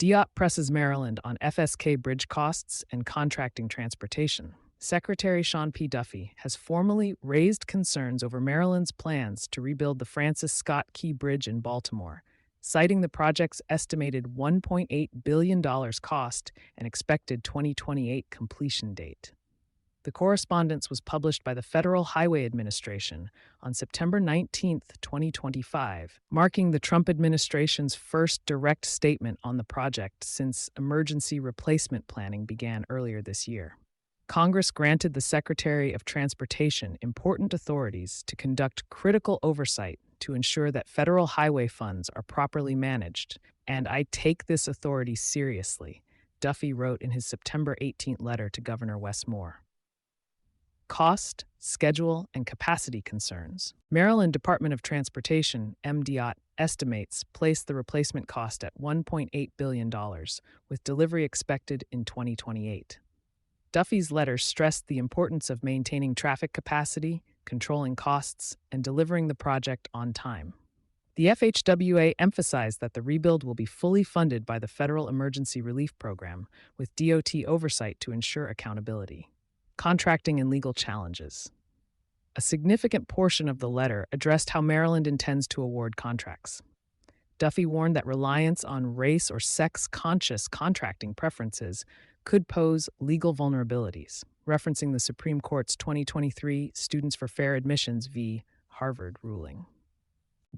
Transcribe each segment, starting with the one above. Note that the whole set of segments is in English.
DOT presses Maryland on FSK Bridge costs and contracting transportation. Secretary Sean P. Duffy has formally raised concerns over Maryland's plans to rebuild the Francis Scott Key Bridge in Baltimore, citing the project's estimated $1.8 billion cost and expected 2028 completion date. The correspondence was published by the Federal Highway Administration on September 19, 2025, marking the Trump administration's first direct statement on the project since emergency replacement planning began earlier this year. Congress granted the Secretary of Transportation important authorities to conduct critical oversight to ensure that federal highway funds are properly managed, and I take this authority seriously, Duffy wrote in his September 18th letter to Governor Wes Moore. Cost, schedule, and capacity concerns. Maryland Department of Transportation, MDOT, estimates placed the replacement cost at $1.8 billion, with delivery expected in 2028. Duffy's letter stressed the importance of maintaining traffic capacity, controlling costs, and delivering the project on time. The FHWA emphasized that the rebuild will be fully funded by the Federal Emergency Relief Program, with DOT oversight to ensure accountability. Contracting and legal challenges. A significant portion of the letter addressed how Maryland intends to award contracts. Duffy warned that reliance on race or sex-conscious contracting preferences could pose legal vulnerabilities, referencing the Supreme Court's 2023 Students for Fair Admissions v. Harvard ruling.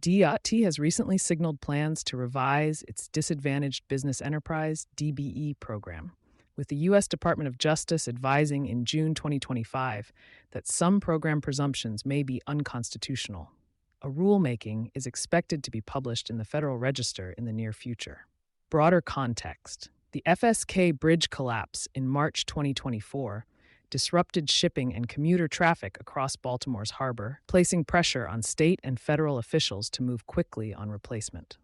DOT has recently signaled plans to revise its Disadvantaged Business Enterprise (DBE) program, with the U.S. Department of Justice advising in June 2025 that some program presumptions may be unconstitutional. A rulemaking is expected to be published in the Federal Register in the near future. Broader context. The FSK Bridge collapse in March 2024 disrupted shipping and commuter traffic across Baltimore's harbor, placing pressure on state and federal officials to move quickly on replacement.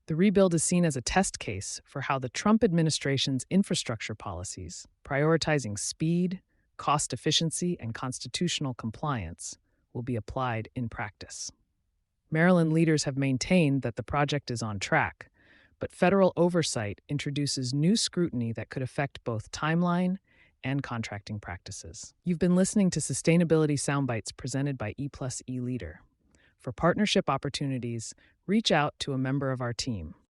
The rebuild is seen as a test case for how the Trump administration's infrastructure policies, prioritizing speed, cost efficiency, and constitutional compliance, will be applied in practice. Maryland leaders have maintained that the project is on track, but federal oversight introduces new scrutiny that could affect both timeline and contracting practices. You've been listening to Sustainability Soundbites presented by E+E Leader. For partnership opportunities, reach out to a member of our team.